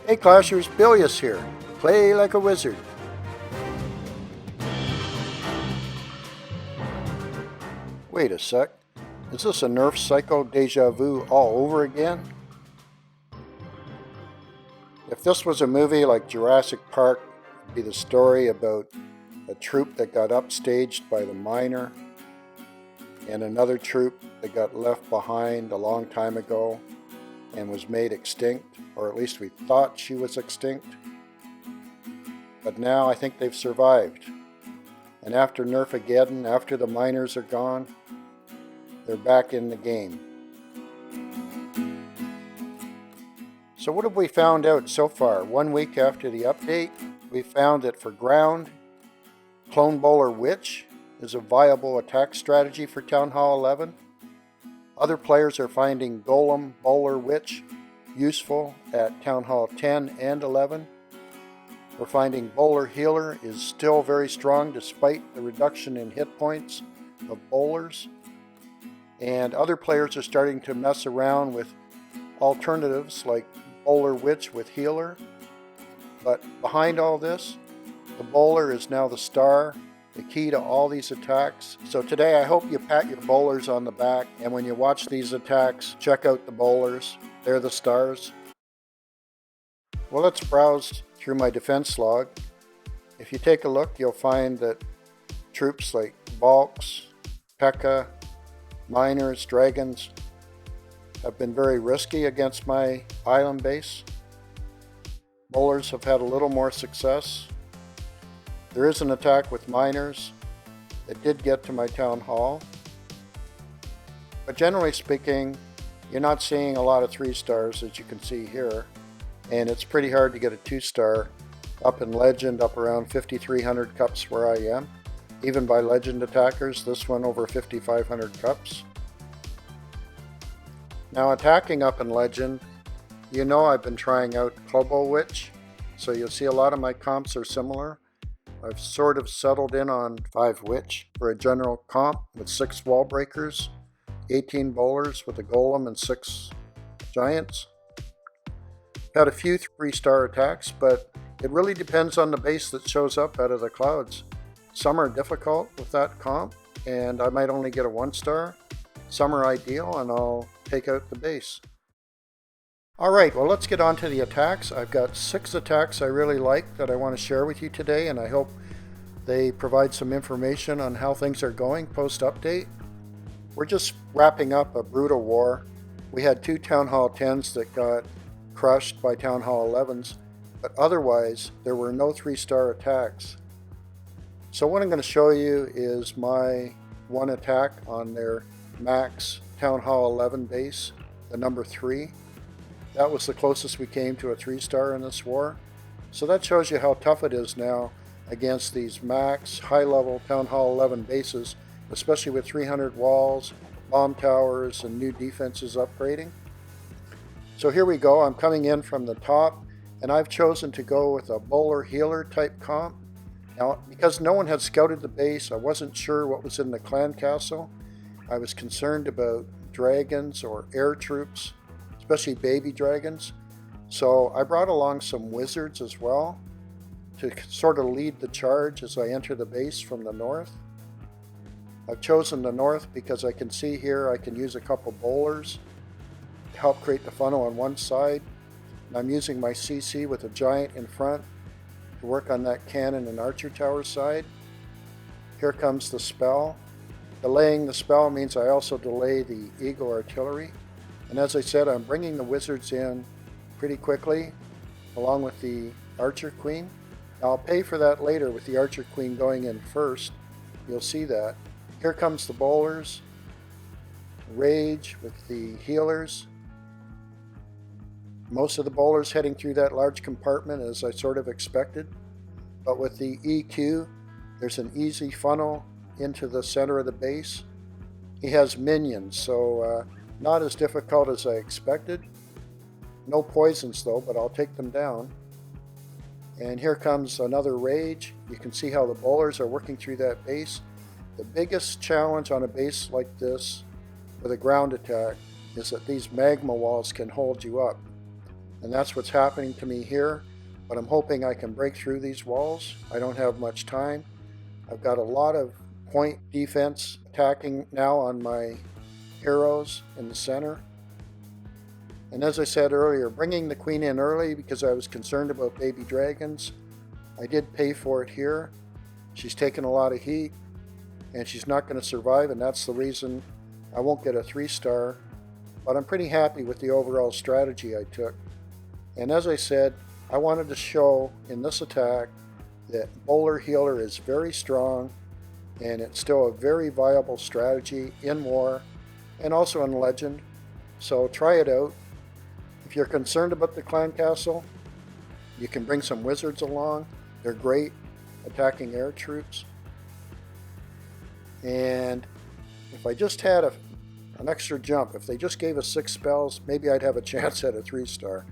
Hey Clashers, Billius here. Play like a wizard. Wait a sec. Is this a Nerf Psycho Deja Vu all over again? If this was a movie like Jurassic Park, it would be the story about a troop that got upstaged by the miner and another troop that got left behind a long time ago and was made extinct, or at least we thought she was extinct. But now I think they've survived. And after Nerfaggedon, after the miners are gone, they're back in the game. So what have we found out so far? 1 week after the update, we found that for ground, CloboWitch is a viable attack strategy for Townhall 11. Other players are finding GoBoWitch useful at Townhall 10 and 11. We're finding Bowler Healer is still very strong despite the reduction in hit points of bowlers. And other players are starting to mess around with alternatives like CloboWitch with Healer. But behind all this, the bowler is now the star, the key to all these attacks. So today I hope you pat your bowlers on the back, and when you watch these attacks, check out the bowlers. They're the stars. Well, let's browse through my defense log. If you take a look, you'll find that troops like Valks, P.E.K.K.A., miners, dragons have been very risky against my island base. Bowlers have had a little more success. There is an attack with miners that did get to my town hall. But generally speaking, you're not seeing a lot of 3 stars as you can see here. And it's pretty hard to get a 2-star up in Legend, up around 5,300 cups where I am. Even by Legend attackers, this one over 5,500 cups. Now attacking up in Legend, you know I've been trying out CloboWitch, so you'll see a lot of my comps are similar. I've sort of settled in on 5 Witch for a general comp with 6 wall breakers, 18 bowlers with a golem and 6 giants. Had a few 3-star attacks, but it really depends on the base that shows up out of the clouds. Some are difficult with that comp, and I might only get a 1-star. Some are ideal, and I'll take out the base. Alright, well let's get on to the attacks. I've got 6 attacks I really like that I want to share with you today, and I hope they provide some information on how things are going post-update. We're just wrapping up a brutal war. We had 2 Townhall 10s that got crushed by Townhall 11s, but otherwise there were no 3-star attacks. So what I'm going to show you is my one attack on their max Townhall 11 base, the number 3. That was the closest we came to a 3-star in this war. So that shows you how tough it is now against these max high-level Townhall 11 bases, especially with 300 walls, bomb towers, and new defenses upgrading. So here we go. I'm coming in from the top, and I've chosen to go with a bowler healer type comp. Now, because no one had scouted the base, I wasn't sure what was in the clan castle. I was concerned about dragons or air troops, especially baby dragons. So I brought along some wizards as well to sort of lead the charge as I enter the base from the north. I've chosen the north because I can see here I can use a couple bowlers to help create the funnel on one side. And I'm using my CC with a giant in front to work on that cannon and archer tower side. Here comes the spell. Delaying the spell means I also delay the eagle artillery. And as I said, I'm bringing the wizards in pretty quickly, along with the archer queen. Now, I'll pay for that later with the archer queen going in first. You'll see that. Here comes the bowlers. Rage with the healers. Most of the bowlers heading through that large compartment as I sort of expected. But with the EQ, there's an easy funnel into the center of the base. He has minions, so not as difficult as I expected. No poisons though, but I'll take them down. And here comes another rage. You can see how the bowlers are working through that base. The biggest challenge on a base like this with a ground attack is that these magma walls can hold you up. and that's what's happening to me here. But I'm hoping I can break through these walls. I don't have much time. I've got a lot of point defense attacking now on my heroes in the center. And as I said earlier, bringing the queen in early because I was concerned about baby dragons. I did pay for it here. She's taken a lot of heat and she's not going to survive, and that's the reason I won't get a 3-star. But I'm pretty happy with the overall strategy I took. And as I said, I wanted to show in this attack that Bowler Healer is very strong and it's still a very viable strategy in War and also in Legend. So try it out. If you're concerned about the clan castle, you can bring some wizards along. They're great attacking air troops. And if I just had an extra jump, if they just gave us 6 spells, maybe I'd have a chance at a 3-star.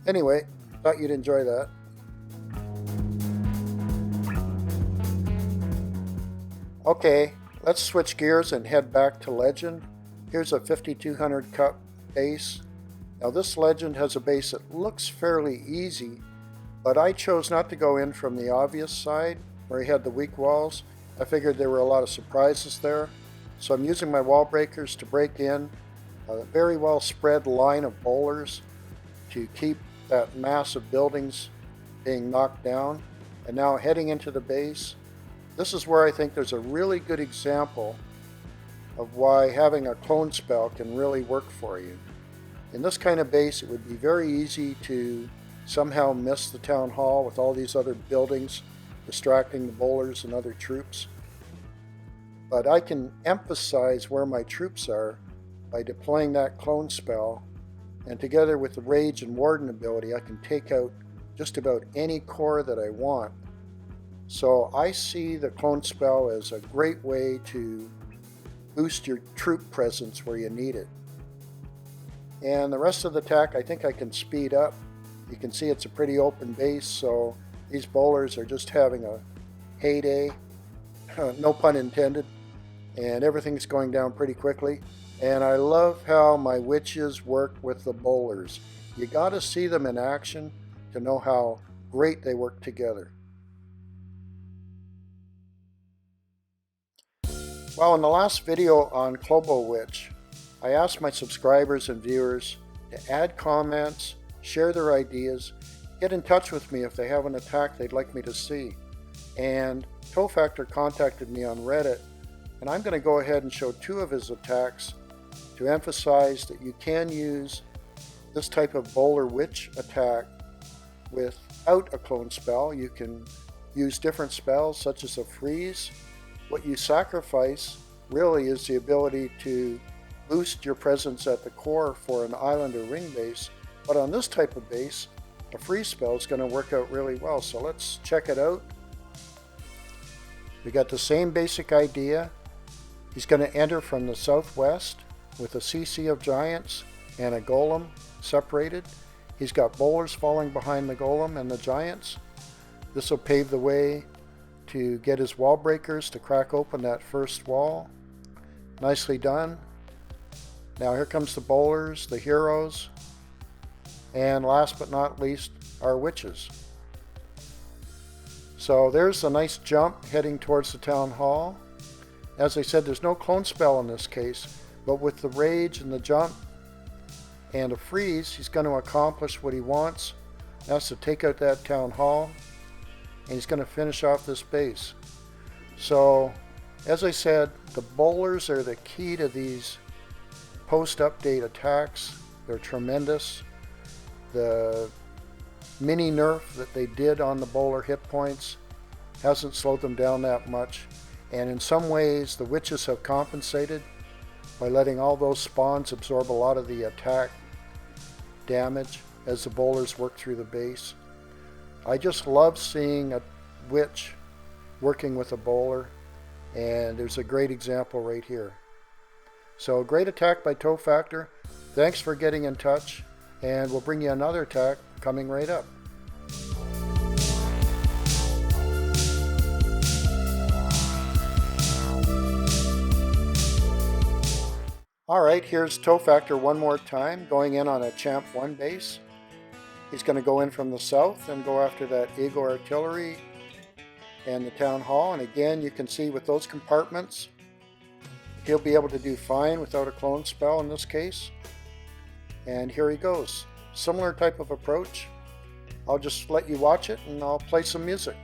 Anyway, thought you'd enjoy that. Okay, let's switch gears and head back to Legend. Here's a 5200 cup base. Now this Legend has a base that looks fairly easy, but I chose not to go in from the obvious side where he had the weak walls. I figured there were a lot of surprises there. So I'm using my wall breakers to break in a very well spread line of bowlers to keep that mass of buildings being knocked down. And now heading into the base, this is where I think there's a really good example of why having a clone spell can really work for you. In this kind of base, it would be very easy to somehow miss the town hall with all these other buildings distracting the bowlers and other troops. But I can emphasize where my troops are by deploying that clone spell, and together with the Rage and Warden ability, I can take out just about any core that I want. So I see the clone spell as a great way to boost your troop presence where you need it. And the rest of the attack I think I can speed up. You can see it's a pretty open base, so these bowlers are just having a heyday, no pun intended, and everything's going down pretty quickly. And I love how my witches work with the bowlers. You got to see them in action to know how great they work together. Well, in the last video on CloboWitch, I asked my subscribers and viewers to add comments, share their ideas, get in touch with me if they have an attack they'd like me to see. And Towfactor contacted me on Reddit, and I'm going to go ahead and show 2 of his attacks to emphasize that you can use this type of Bowler Witch attack without a clone spell. You can use different spells such as a freeze. What you sacrifice really is the ability to boost your presence at the core for an island or ring base, but on this type of base, a freeze spell is going to work out really well. So let's check it out. We got the same basic idea. He's going to enter from the southwest with a CC of giants and a golem separated. He's got bowlers falling behind the golem and the giants. This will pave the way to get his wall breakers to crack open that first wall. Nicely done. Now here comes the bowlers, the heroes, and last but not least, our witches. So there's a nice jump heading towards the town hall. As I said, there's no clone spell in this case, but with the rage and the jump and a freeze, he's going to accomplish what he wants. That's to take out that town hall, and he's going to finish off this base. So, as I said, the bowlers are the key to these post-update attacks. They're tremendous. The mini nerf that they did on the bowler hit points hasn't slowed them down that much. And in some ways, the witches have compensated by letting all those spawns absorb a lot of the attack damage as the bowlers work through the base. I just love seeing a witch working with a bowler, and there's a great example right here. So great attack by Towfactor. Thanks for getting in touch, and we'll bring you another attack coming right up. Alright, here's Towfactor one more time, going in on a Champ 1 base. He's going to go in from the south and go after that Eagle artillery and the Townhall. And again, you can see with those compartments, he'll be able to do fine without a clone spell in this case. And here he goes. Similar type of approach. I'll just let you watch it and I'll play some music.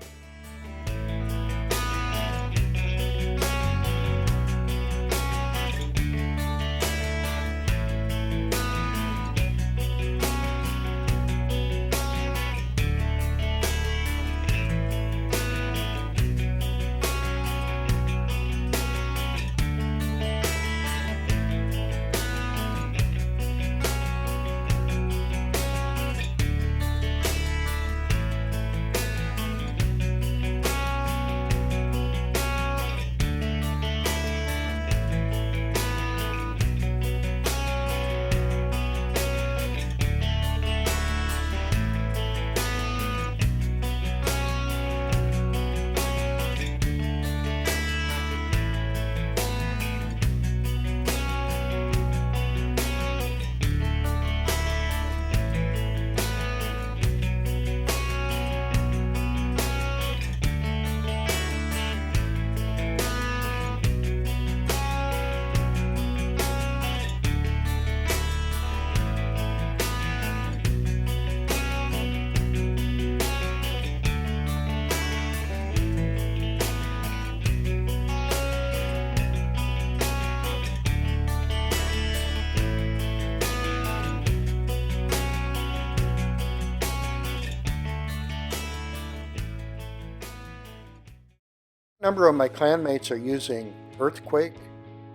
A number of my clanmates are using Earthquake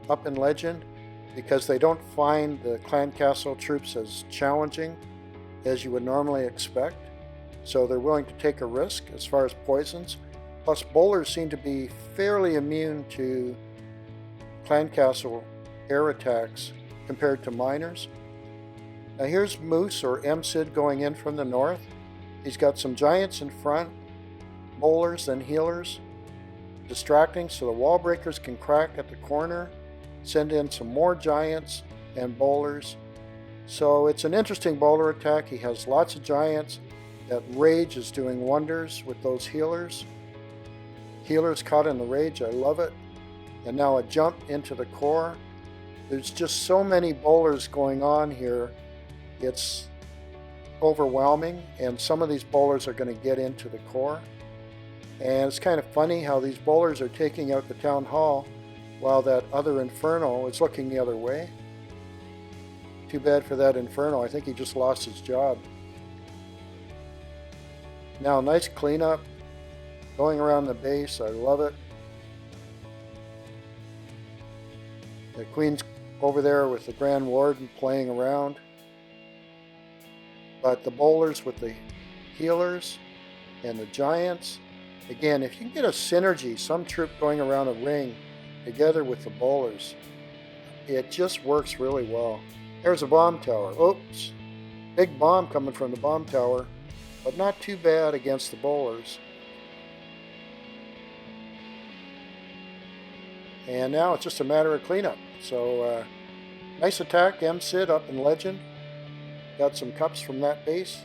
up in Legend because they don't find the clan castle troops as challenging as you would normally expect. So they're willing to take a risk as far as poisons. Plus bowlers seem to be fairly immune to clan castle air attacks compared to miners. Now here's Moose or MCID going in from the north. He's got some giants in front, bowlers, then healers. Distracting so the wall breakers can crack at the corner, send in some more giants and bowlers. So it's an interesting bowler attack. He has lots of giants. That rage is doing wonders with those healers. Healers caught in the rage, I love it. And now a jump into the core. There's just so many bowlers going on here. It's overwhelming, and some of these bowlers are going to get into the core. And it's kind of funny how these bowlers are taking out the Townhall while that other Inferno is looking the other way. Too bad for that Inferno. I think he just lost his job. Now, nice cleanup. Going around the base. I love it. The Queen's over there with the Grand Warden playing around. But the bowlers with the healers and the giants. Again, if you can get a synergy, some troop going around a ring together with the bowlers, it just works really well. There's a bomb tower. Oops. Big bomb coming from the bomb tower, but not too bad against the bowlers. And now it's just a matter of cleanup. So, nice attack, MCID up in Legend. Got some cups from that base.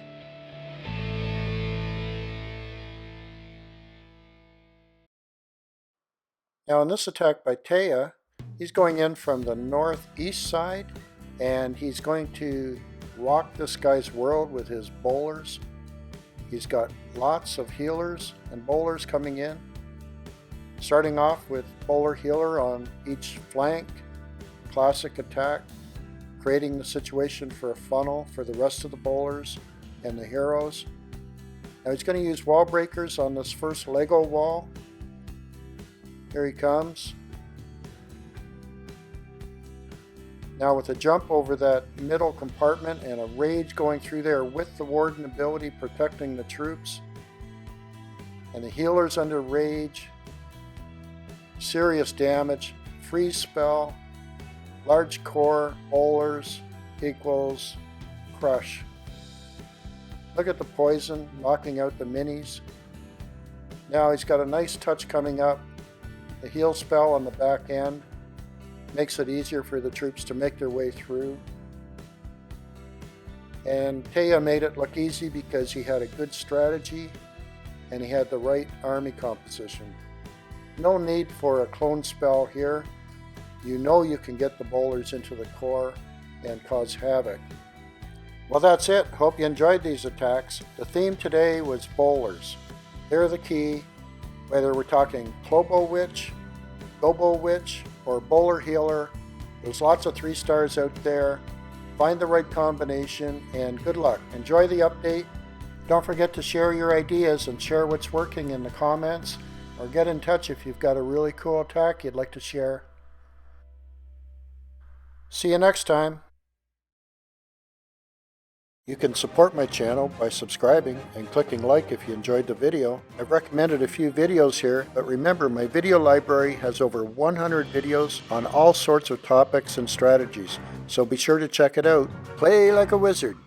Now in this attack by Taya, he's going in from the northeast side, and he's going to rock this guy's world with his bowlers. He's got lots of healers and bowlers coming in. Starting off with bowler healer on each flank, classic attack, creating the situation for a funnel for the rest of the bowlers and the heroes. Now he's going to use wall breakers on this first Lego wall. Here he comes. Now with a jump over that middle compartment and a rage going through there with the Warden ability protecting the troops. And the healers under rage. Serious damage. Freeze spell. Large core. Bowlers equals crush. Look at the poison knocking out the minis. Now he's got a nice touch coming up. The heal spell on the back end makes it easier for the troops to make their way through. And Taya made it look easy because he had a good strategy and he had the right army composition. No need for a clone spell here. You know you can get the bowlers into the core and cause havoc. Well, that's it. Hope you enjoyed these attacks. The theme today was bowlers. They're the key, whether we're talking CloboWitch, GoBoWitch, or Bowler Healer. There's lots of 3 stars out there. Find the right combination and good luck. Enjoy the update. Don't forget to share your ideas and share what's working in the comments, or get in touch if you've got a really cool attack you'd like to share. See you next time. You can support my channel by subscribing and clicking like if you enjoyed the video. I've recommended a few videos here, but remember my video library has over 100 videos on all sorts of topics and strategies, so be sure to check it out. Play like a wizard!